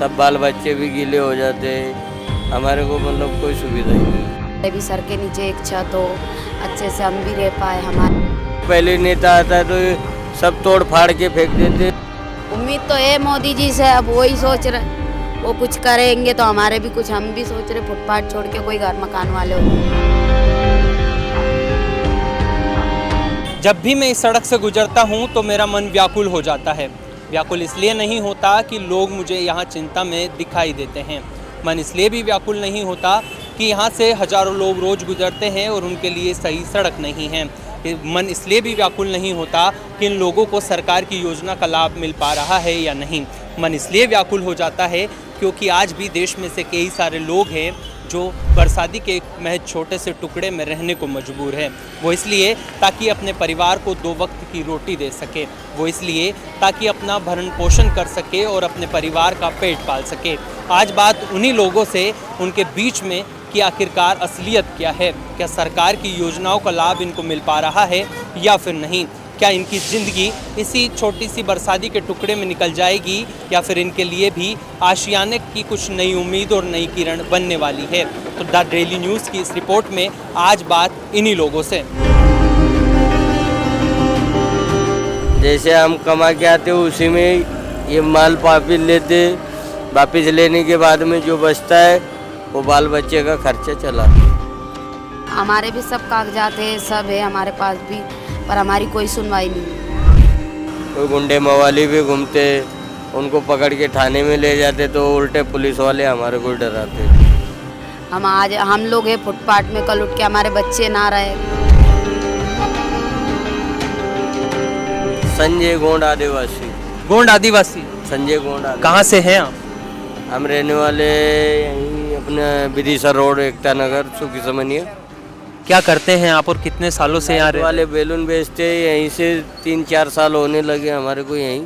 सब बाल बच्चे भी गीले हो जाते हैं। हमारे को मतलब कोई सुविधा ही नहीं। भी सर के नीचे एक छत हो, अच्छे से हम भी रह पाए। हमारे पहले नेता आता है तो ये सब तोड़ फाड़ के फेंक देते। उम्मीद तो है मोदी जी से, अब वही सोच रहे वो कुछ करेंगे तो हमारे भी कुछ, हम भी सोच रहे फुटपाथ छोड़ के कोई घर मकान वाले हो। जब भी मैं इस सड़क से गुजरता हूँ तो मेरा मन व्याकुल हो जाता है। व्याकुल इसलिए नहीं होता कि लोग मुझे यहाँ चिंता में दिखाई देते हैं। मन इसलिए भी व्याकुल नहीं होता कि यहाँ से हज़ारों लोग रोज़ गुजरते हैं और उनके लिए सही सड़क नहीं है। मन इसलिए भी व्याकुल नहीं होता कि इन लोगों को सरकार की योजना का लाभ मिल पा रहा है या नहीं। मन इसलिए व्याकुल हो जाता है क्योंकि आज भी देश में से कई सारे लोग हैं जो बरसाती के एक महज छोटे से टुकड़े में रहने को मजबूर है। वो इसलिए ताकि अपने परिवार को 2 वक्त की रोटी दे सके, वो इसलिए ताकि अपना भरण पोषण कर सके और अपने परिवार का पेट पाल सके। आज बात उन्हीं लोगों से, उनके बीच में कि आखिरकार असलियत क्या है, क्या सरकार की योजनाओं का लाभ इनको मिल पा रहा है या फिर नहीं, क्या इनकी ज़िंदगी इसी छोटी सी बरसाती के टुकड़े में निकल जाएगी या फिर इनके लिए भी आशियाने की कुछ नई उम्मीद और नई किरण बनने वाली है। तो द डेली न्यूज़ की इस रिपोर्ट में आज बात इन्हीं लोगों से। जैसे हम कमा के आते उसी में ये माल वापिस लेते, वापिस लेने के बाद में जो बचता है वो बाल बच्चे का खर्चा चलाते। हमारे भी सब कागजात है, सब है हमारे पास भी, पर हमारी कोई सुनवाई नहीं। कोई गुंडे मवाली भी घूमते, उनको पकड़ के थाने में ले जाते तो उल्टे पुलिस वाले हमारे को डराते। हम लोग है फुटपाथ में, कल उठ के हमारे बच्चे ना रहे। संजय गोंड आदिवासी। गोंड आदिवासी, संजय गोंड। कहाँ से हैं आप? हम रहने वाले यहीं अपने विदिशा रोड, एकता नगर, सुखी समनिया। क्या करते हैं आप और कितने सालों से यहाँ वाले बैलून बेचते, यहीं से 3-4 साल होने लगे हमारे को यहीं।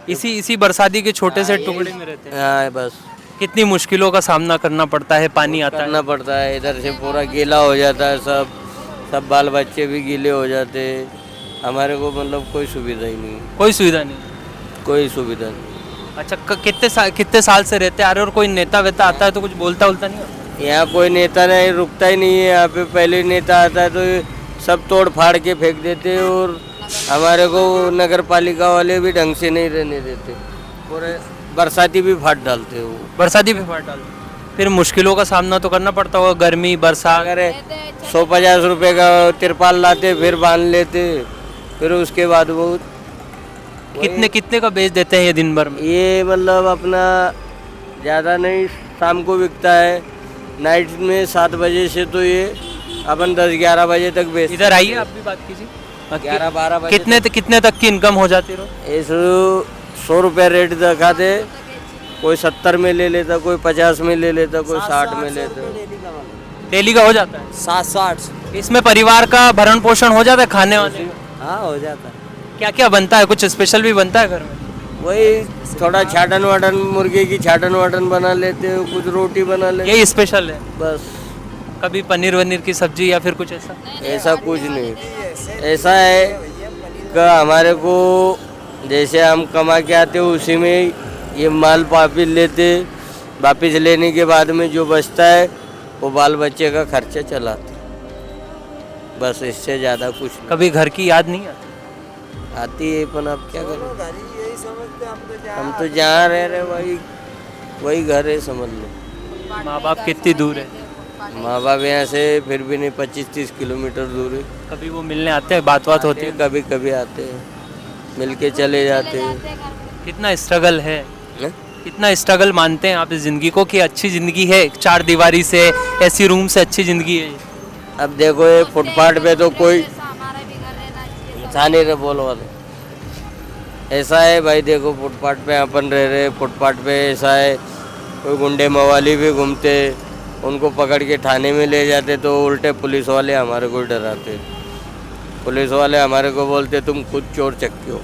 इसी बरसाती के छोटे से टुकड़े में रहते हैं। हाँ बस। कितनी मुश्किलों का सामना करना पड़ता है, पानी आता है, करना पड़ता है, इधर से पूरा गीला हो जाता है, सब बाल बच्चे भी गीले हो जाते हैं। हमारे को मतलब कोई सुविधा ही नहीं। कोई सुविधा नहीं। कोई सुविधा नहीं। अच्छा, कितने साल से रहते आ रहे और कोई नेता वेता आता है तो कुछ बोलता नहीं होता? यहाँ कोई नेता नहीं, रुकता ही नहीं है यहाँ पे। पहले नेता आता है तो ये सब तोड़ फाड़ के फेंक देते और हमारे को नगर पालिका वाले भी ढंग से नहीं रहने देते। पूरे बरसाती भी फाड़ डालते हैं वो। बरसाती भी फाड़ डालते, फिर मुश्किलों का सामना तो करना पड़ता होगा, गर्मी बरसात। अगर 150 रुपये का तिरपाल लाते, फिर बांध लेते, फिर उसके बाद वो कितने का बेच देते हैं ये दिन भर में? ये मतलब अपना ज़्यादा नहीं, शाम को बिकता है। नाइट में 7 बजे से तो ये अपन 10-11 बजे तक बेच। इधर आइए, आप भी बात कीजिए। 11-12 बजे कितने तक की इनकम हो जाती है? इस 100 रुपये रेट दिखाते, कोई 70 में ले लेता, कोई 50 में ले लेता, कोई 60 में लेता। डेली का हो जाता है 7-8। इसमें परिवार का भरण पोषण हो जाता है, खाने वाने? हाँ हो जाता है। क्या क्या बनता है? कुछ स्पेशल भी बनता है घर में? वही थोड़ा छाटन वाटन, मुर्गे की छाटन वाटन बना लेते हो, कुछ रोटी बना लेते। यही स्पेशल है बस। कभी पनीर वनीर की सब्जी या फिर कुछ ऐसा? ऐसा कुछ नहीं। ऐसा है कि हमारे को जैसे हम कमा के आते उसी में ये माल वापिस लेते, वापिस लेने के बाद में जो बचता है वो बाल बच्चे का खर्चा चलाते। बस, इससे ज़्यादा कुछ नहीं। कभी घर की याद नहीं आती? आती है, पर अब क्या करें, हम तो जहाँ रह रहे वही घर है, समझ लो। माँ बाप कितनी दूर है? माँ बाप यहाँ से फिर भी नहीं 25-30 किलोमीटर दूर है। कभी वो मिलने आते हैं, बात होती है? कभी कभी आते हैं, मिल के चले जाते हैं। कितना स्ट्रगल है, कितना स्ट्रगल मानते हैं आप इस ज़िंदगी को कि अच्छी ज़िंदगी है 4 दीवारी से, ऐसी रूम से अच्छी ज़िंदगी है? अब देखो ये फुटपाथ पे तो कोई नहीं बोल वाले। ऐसा है भाई, देखो फुटपाथ पे अपन रह रहे, फुटपाथ पे ऐसा है कोई गुंडे मवाली भी घूमते, उनको पकड़ के थाने में ले जाते तो उल्टे पुलिस वाले हमारे को डराते। पुलिस वाले हमारे को बोलते तुम खुद चोर चक्के हो,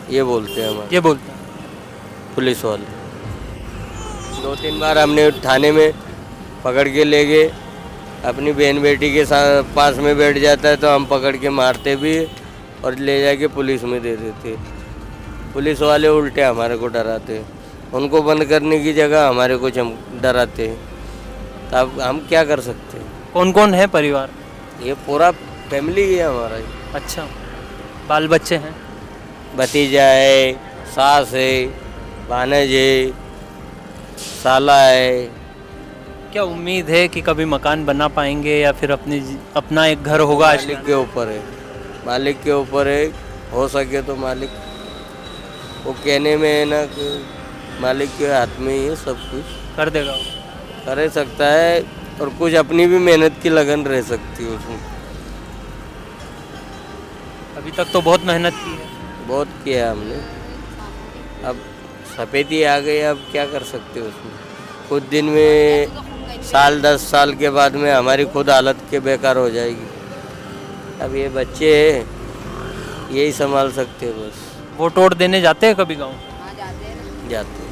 ये बोलते हैं हमारे। ये बोलते हैं पुलिस वाले। 2-3 बार हमने थाने में पकड़ के ले गए। अपनी बहन बेटी के साथ पास में बैठ जाता है तो हम पकड़ के मारते भी और ले जाके पुलिस में दे देते। पुलिस वाले उल्टे हमारे को डराते। उनको बंद करने की जगह हमारे को डराते हैं। तो अब हम क्या कर सकते हैं? कौन कौन है परिवार? ये पूरा फैमिली है हमारा। अच्छा, बाल बच्चे हैं? भतीजा है, सास है, भानज है, साला है। क्या उम्मीद है कि कभी मकान बना पाएंगे या फिर अपना एक घर होगा? मालिक के ऊपर है, मालिक के ऊपर है। हो सके तो मालिक, वो कहने में है ना कि मालिक के हाथ में ही है सब कुछ, कर देगा वो। कर सकता है। और कुछ अपनी भी मेहनत की लगन रह सकती है उसमें। अभी तक तो बहुत मेहनत की है। बहुत किया हमने, अब सफेदी आ गई, अब क्या कर सकते उसमें। कुछ दिन में साल 10 साल के बाद में हमारी खुद हालत के बेकार हो जाएगी। अब ये बच्चे हैं, यही संभाल सकते हैं बस। वोट वोट देने जाते हैं कभी गाँव? जाते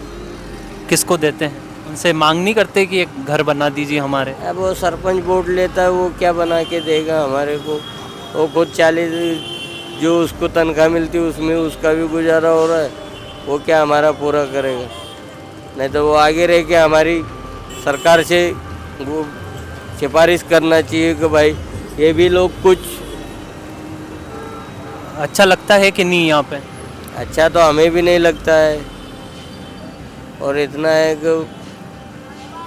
किसको देते हैं? उनसे मांग नहीं करते कि एक घर बना दीजिए हमारे? अब वो सरपंच वोट लेता है, वो क्या बना के देगा हमारे को? वो खुद 40 जो उसको तनख्वाह मिलती है उसमें उसका भी गुजारा हो रहा है, वो क्या हमारा पूरा करेगा? नहीं तो वो आगे रह के हमारी सरकार से वो सिफारिश करना चाहिए कि भाई ये भी लोग कुछ। अच्छा लगता है कि नहीं यहाँ पे? अच्छा तो हमें भी नहीं लगता है, और इतना है कि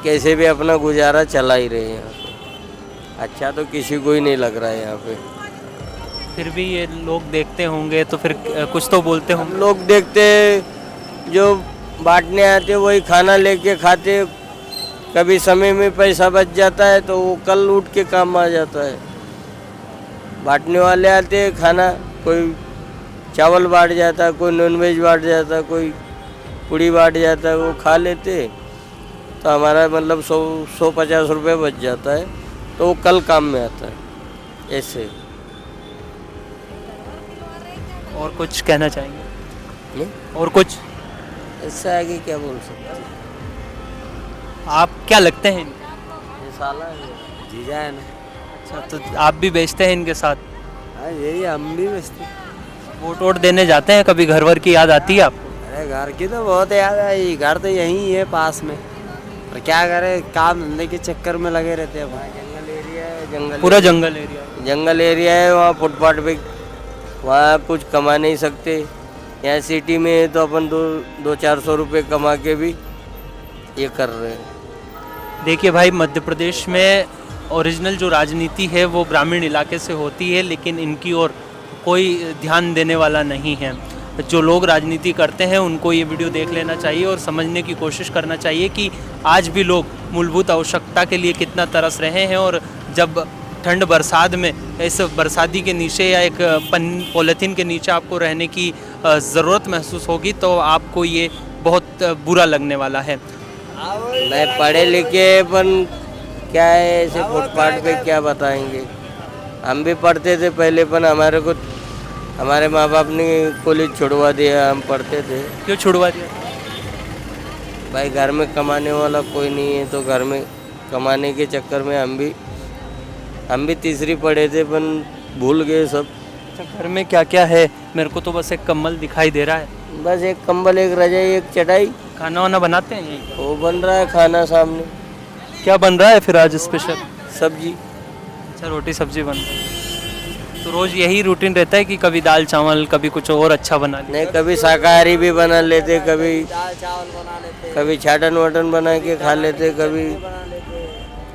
कैसे भी अपना गुजारा चला ही रहे हैं यहाँ पे। अच्छा तो किसी को ही नहीं लग रहा है यहाँ पे। फिर भी ये लोग देखते होंगे तो फिर कुछ तो बोलते होंगे। लोग देखते, जो बांटने आते वही खाना लेके खाते। कभी समय में पैसा बच जाता है तो वो कल उठ के काम आ जाता है। बांटने वाले आते हैं खाना, कोई चावल बांट जाता है, कोई नॉनवेज बांट जाता है, कोई पूड़ी बांट जाता है, वो खा लेते। तो हमारा मतलब 100-150 रुपये बच जाता है, तो वो कल काम में आता है। ऐसे और कुछ कहना चाहेंगे? नहीं? और कुछ? इससे आगे क्या बोल सकते हैं? आप क्या लगते हैं? ये साला है, जीजा है ना। अच्छा, तो आप भी बेचते हैं इनके साथ? हाँ, यही हम भी बेचते। वोट वोट देने जाते हैं कभी? घर वर की याद आती है आपको? अरे घर की तो बहुत याद आई, घर तो यहीं है पास में, पर क्या करें, काम धंधे के चक्कर में लगे रहते हैं। जंगल एरिया है, पूरा जंगल एरिया? जंगल एरिया है, वहाँ फुटपाथ पे वहाँ कुछ कमा नहीं सकते। यहाँ सिटी में है तो अपन 200-400 रुपये कमा के भी ये कर रहे हैं। देखिए भाई, मध्य प्रदेश में ओरिजिनल जो राजनीति है वो ग्रामीण इलाके से होती है, लेकिन इनकी ओर कोई ध्यान देने वाला नहीं है। जो लोग राजनीति करते हैं उनको ये वीडियो देख लेना चाहिए और समझने की कोशिश करना चाहिए कि आज भी लोग मूलभूत आवश्यकता के लिए कितना तरस रहे हैं। और जब ठंड बरसात में इस बरसाती के नीचे या एक पॉलीथीन के नीचे आपको रहने की ज़रूरत महसूस होगी तो आपको ये बहुत बुरा लगने वाला है। मैं पढ़े लिखे पर क्या है, ऐसे फुटपाथ पे क्या बताएंगे। हम भी पढ़ते थे पहले, पर हमारे को हमारे माँ बाप ने कॉलेज छुड़वा दिया, हम पढ़ते थे। क्यों छुड़वा दिया? भाई घर में कमाने वाला कोई नहीं है, तो घर में कमाने के चक्कर में हम भी तीसरी पढ़े थे, पर भूल गए सब। अच्छा, घर में क्या क्या है? मेरे को तो बस एक कम्बल दिखाई दे रहा है। बस एक कंबल, एक रजाई, एक चटाई। खाना वाना बनाते हैं यहीं? वो बन रहा है खाना सामने। क्या बन रहा है फिर आज स्पेशल? सब्जी। अच्छा, रोटी सब्जी बन रही है। तो रोज़ यही रूटीन रहता है कि कभी दाल चावल, कभी कुछ और अच्छा बना लेते? नहीं, कभी शाकाहारी भी बना लेते, कभी दाल चावल बना लेते, कभी चाटन वाटन बना के खा लेते,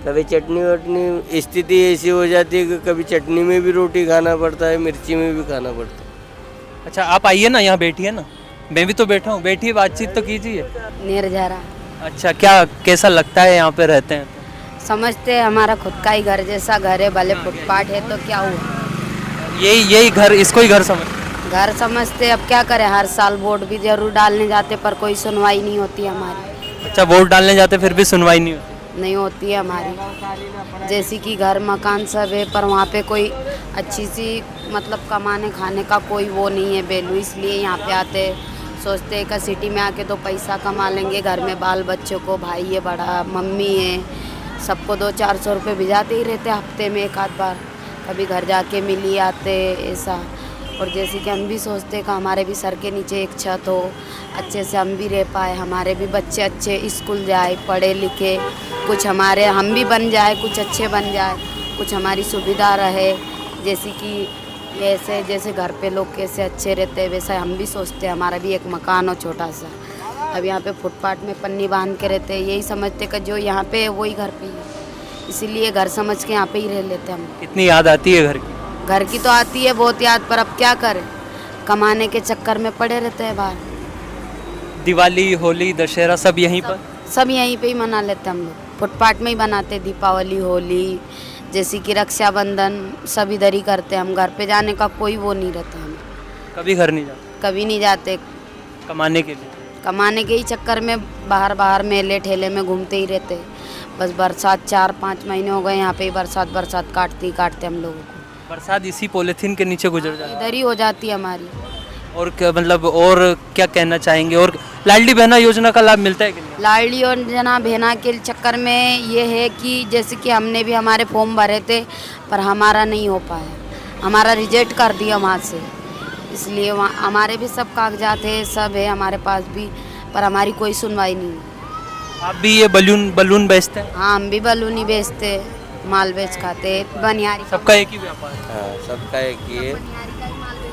कभी चटनी वटनी। स्थिति ऐसी हो जाती है कि कभी चटनी में भी रोटी खाना पड़ता है, मिर्ची में भी खाना पड़ता है। अच्छा, आप आइए ना, यहाँ बैठिए ना। मैं भी तो बैठा हूँ, बैठिए, बातचीत तो कीजिए। निर्जरा अच्छा, क्या कैसा लगता है यहाँ पे रहते हैं? समझते हैं हमारा खुद का ही घर जैसा घर है, भले फुटपाथ है तो क्या हुआ, यही घर, इसको ही घर समझ? घर समझते। अब क्या करें, हर साल वोट भी जरूर डालने जाते पर कोई सुनवाई नहीं होती हमारी। अच्छा, वोट डालने जाते फिर भी सुनवाई नहीं होती? नहीं होती है हमारी। जैसे कि घर मकान सब है, पर वहाँ पे कोई अच्छी सी मतलब कमाने खाने का कोई वो नहीं है वैल्यू, इसलिए यहाँ पे आते सोचते हैं कि सिटी में आके तो पैसा कमा लेंगे। घर में बाल बच्चों को, भाई है बड़ा, मम्मी है, सबको 200-400 रुपये भिजाते ही रहते हफ्ते में एक आध बार। कभी घर जाके मिली आते ऐसा, और जैसे कि हम भी सोचते हैं कि हमारे भी सर के नीचे एक छत हो, अच्छे से हम भी रह पाए, हमारे भी बच्चे अच्छे स्कूल जाए, पढ़े लिखे, कुछ हमारे हम भी बन जाए, कुछ अच्छे बन जाए, कुछ हमारी सुविधा रहे। जैसे कि ऐसे जैसे घर पे लोग कैसे अच्छे रहते हैं वैसा हम भी सोचते हैं हमारा भी एक मकान हो छोटा सा। अब यहाँ पे फुटपाथ में पन्नी बांध के रहते हैं, यही समझते कि जो यहाँ पे है वही घर पे ही है, इसीलिए घर समझ के यहाँ पे ही रह लेते हैं हम। कितनी याद आती है घर की? घर की तो आती है बहुत याद, पर अब क्या करें, कमाने के चक्कर में पड़े रहते हैं बाहर। दिवाली, होली, दशहरा सब यहीं पर? सब यहीं पे ही मना लेते हैं हम लोग, फुटपाथ में ही बनाते, दीपावली, होली, जैसे कि रक्षाबंधन सब इधर ही करते हैं हम। घर पे जाने का कोई वो नहीं रहता हमें। कभी घर नहीं जाते? कभी नहीं जाते, कमाने के लिए? कमाने के ही चक्कर में बाहर बाहर मेले ठेले में घूमते ही रहते। बस बरसात 4-5 महीने हो गए यहाँ पे ही बरसात काटते ही काटते हम लोगों को। बरसात इसी पॉलिथीन के नीचे गुजर जाती है? इधर ही हो जाती है हमारी। और क्या मतलब, और क्या कहना चाहेंगे? और लाडली बहना योजना का लाभ मिलता है कि नहीं? लाडली योजना बहना के चक्कर में ये है कि जैसे कि हमने भी हमारे फॉर्म भरे थे पर हमारा नहीं हो पाया, हमारा रिजेक्ट कर दिया वहाँ से, इसलिए वहाँ हमारे भी सब कागजात है, सब है हमारे पास भी, पर हमारी कोई सुनवाई नहीं है। आप भी ये बलून बेचते हैं? हाँ, हम भी बलून ही बेचते, माल बेच खाते, बनियारी। सबका एक ही व्यापार है? हाँ, सबका एक ही है।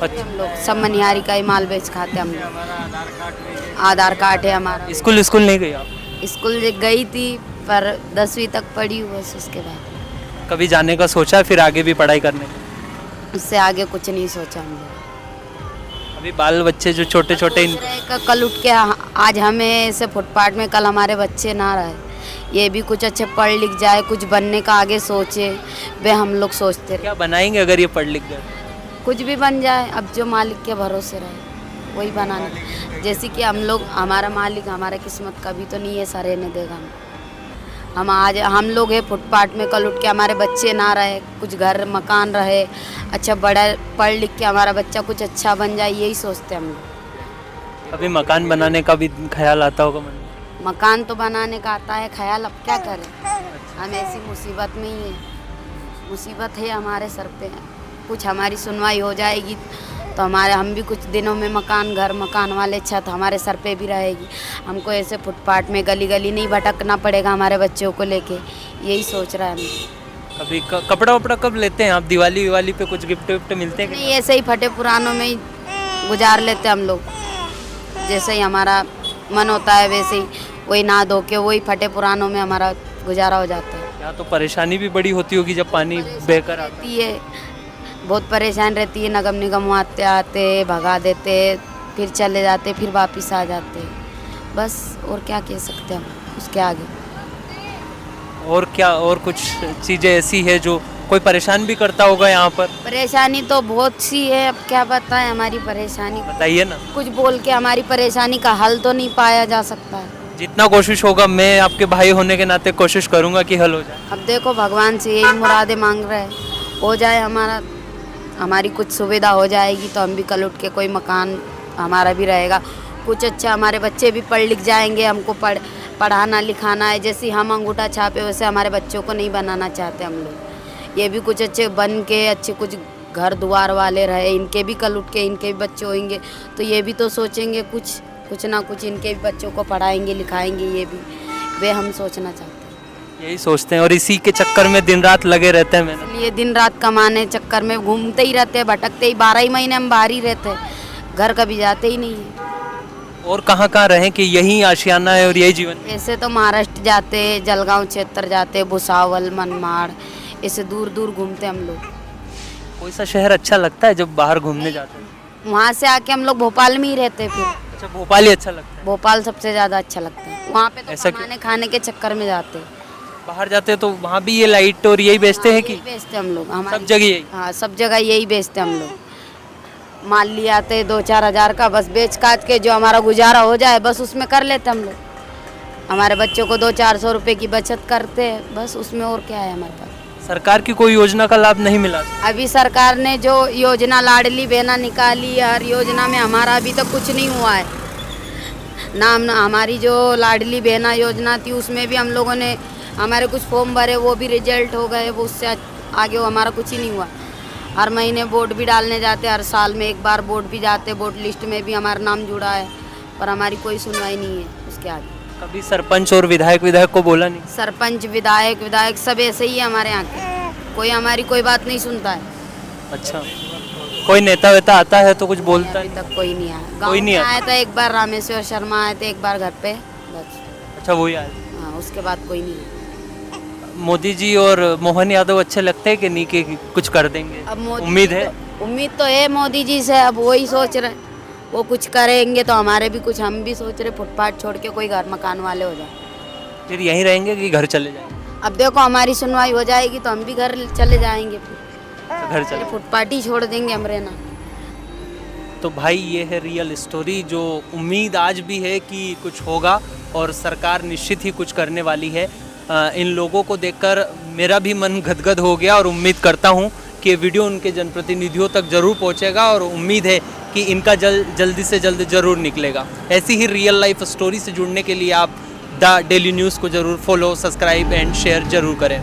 हम लोग सब मनिहारी का ही माल बेच खाते हम लोग। आधार कार्ड है हमारा। स्कूल नहीं गई आप? स्कूल गई थी पर 10वीं तक पढ़ी हूँ बस, उसके बाद कभी जाने का सोचा फिर आगे भी पढ़ाई करने का? उससे आगे कुछ नहीं सोचा हम लोग। अभी बाल बच्चे जो छोटे छोटे कल उठ के आज हमें ऐसे फुटपाथ में, कल हमारे बच्चे ना रहे, ये भी कुछ अच्छे पढ़ लिख जाए, कुछ बनने का आगे सोचे, वे हम लोग सोचते रहे। क्या बनाएंगे अगर ये पढ़ लिख गए? कुछ भी बन जाए, अब जो मालिक के भरोसे रहे वही बनाना। जैसे कि हम लोग, हमारा मालिक हमारा किस्मत कभी तो नहीं है ऐसा रहने देगा। हम आज हम लोग है फुटपाथ में, कल उठ के हमारे बच्चे ना रहे, कुछ घर मकान रहे, अच्छा बड़ा पढ़ लिख के हमारा बच्चा कुछ अच्छा बन जाए, यही सोचते हम लोग। अभी मकान बनाने का भी ख्याल आता होगा मन में? मकान तो बनाने का आता है ख्याल, अब क्या करें, हम ऐसी मुसीबत में ही है, मुसीबत है हमारे सर पे। कुछ हमारी सुनवाई हो जाएगी तो हम भी कुछ दिनों में मकान वाले छत हमारे सर पे भी रहेगी, हमको ऐसे फुटपाथ में गली गली नहीं भटकना पड़ेगा हमारे बच्चों को लेके, यही सोच रहा है हम। कभी कपड़ा वपड़ा कब लेते हैं आप? दिवाली पे कुछ गिफ्ट विफ्ट मिलते हैं कि नहीं, ऐसे ही फटे पुरानों में ही गुजार लेते हम लोग, जैसे ही हमारा मन होता है वैसे ही वही नहा धो के वही फटे पुरानों में हमारा गुजारा हो जाता है। यहाँ तो परेशानी भी बड़ी होती होगी जब पानी बहकर आता रहती है, बहुत परेशान रहती है, नगम निगम आते आते भगा देते, फिर चले जाते, फिर वापस आ जाते, बस और क्या कह सकते हैं हम उसके आगे। और क्या, और कुछ चीज़ें ऐसी है जो कोई परेशान भी करता होगा यहाँ पर? परेशानी तो बहुत सी है, अब क्या बताएं हमारी परेशानी, बताइए ना। कुछ बोल के हमारी परेशानी का हल तो नहीं पाया जा सकता है। जितना कोशिश होगा, मैं आपके भाई होने के नाते कोशिश करूँगा कि हल हो जाए। अब देखो भगवान से यही मुरादें मांग रहे हैं, हो जाए हमारी कुछ सुविधा हो जाएगी तो हम भी कल उठ के कोई मकान हमारा भी रहेगा, कुछ अच्छा हमारे बच्चे भी पढ़ लिख जाएंगे, हमको पढ़ाना लिखाना है, जैसे हम अंगूठा छापे वैसे हमारे बच्चों को नहीं बनाना चाहते हम लोग, ये भी कुछ अच्छे बन के अच्छे कुछ घर द्वार वाले रहे, इनके भी कल उठ के इनके भी बच्चे होंगे तो ये भी तो सोचेंगे कुछ ना कुछ इनके भी बच्चों को पढ़ाएंगे लिखाएंगे, ये भी वे हम सोचना चाहते हैं, यही सोचते हैं और इसी के चक्कर में दिन रात लगे रहते हैं। मैंने ये दिन रात कमाने चक्कर में घूमते ही रहते हैं, भटकते ही, 12 ही महीने हम बाहर ही रहते हैं, घर कभी जाते ही नहीं है। और कहाँ रहें कि यही आशियाना है और यही जीवन? ऐसे तो महाराष्ट्र जाते, जलगांव क्षेत्र जाते, भुसावल, मनमाड़, ऐसे दूर दूर घूमते हम लोग। कोई सा शहर अच्छा लगता है जब बाहर घूमने जाते हैं? वहाँ से आके हम लोग भोपाल में ही रहते फिर। अच्छा, भोपाल ही अच्छा लगता है? भोपाल सबसे ज़्यादा अच्छा लगता है, वहाँ पे तो ऐसा कमाने खाने के चक्कर में जाते हैं। बाहर जाते हैं तो वहाँ भी ये लाइट और यही बेचते हैं कि बेचते हम लोग, सब जगह यही? हाँ, सब जगह यही बेचते हम लोग, माल ले आते 2-4 हज़ार का, बस बेच काट के जो हमारा गुजारा हो जाए बस उसमें कर लेते हम लोग, हमारे बच्चों को 200-400 रुपये की बचत करते हैं बस, उसमें और क्या है हमारे पास। सरकार की कोई योजना का लाभ नहीं मिला? अभी सरकार ने जो योजना लाडली बहना निकाली, हर योजना में हमारा अभी तक कुछ नहीं हुआ है, नाम हमारी जो लाडली बहना योजना थी उसमें भी हम लोगों ने हमारे कुछ फॉर्म भरे, वो भी रिजल्ट हो गए, वो उससे आगे वो हमारा कुछ ही नहीं हुआ। हर महीने वोट भी डालने जाते, हर साल में एक बार वोट भी जाते, वोट लिस्ट में भी हमारा नाम जुड़ा है, पर हमारी कोई सुनवाई नहीं है उसके आगे। कभी सरपंच और विधायक को बोला नहीं? सरपंच विधायक सब ऐसे ही है हमारे यहाँ के, कोई हमारी कोई बात नहीं सुनता है। अच्छा, कोई नेता वेता आता है तो कुछ बोलता अभी है? तक कोई नहीं आया। कोई नहीं गाँव में आया? आया था एक बार, रामेश्वर शर्मा आए थे एक बार घर पे, बस। अच्छा, वही आए। हाँ, उसके बाद कोई नहीं आया। मोदी जी और मोहन यादव अच्छे लगते हैं कि नहीं, कि कुछ कर देंगे? अब मोदी उम्मीद जी है? उम्मीद तो है मोदी जी से, अब वही सोच रहे हैं वो कुछ करेंगे तो हमारे भी कुछ, हम भी सोच रहे फुटपाथ छोड़ के कोई घर मकान वाले हो जाए। फिर यहीं रहेंगे कि घर चले जाएंगे? अब देखो हमारी सुनवाई हो जाएगी तो हम भी घर चले जाएंगे, फिर घर चले। फुटपाथ ही छोड़ देंगे हम रहना। तो भाई ये है रियल स्टोरी, जो उम्मीद आज भी है कि कुछ होगा और सरकार निश्चित ही कुछ करने वाली है। इन लोगों को देखकर मेरा भी मन गदगद हो गया और उम्मीद करता हूँ कि ये वीडियो उनके जनप्रतिनिधियों तक ज़रूर पहुँचेगा और उम्मीद है कि इनका जल्दी से जल्द ज़रूर निकलेगा। ऐसी ही रियल लाइफ स्टोरी से जुड़ने के लिए आप द डेली न्यूज़ को ज़रूर फॉलो, सब्सक्राइब एंड शेयर ज़रूर करें।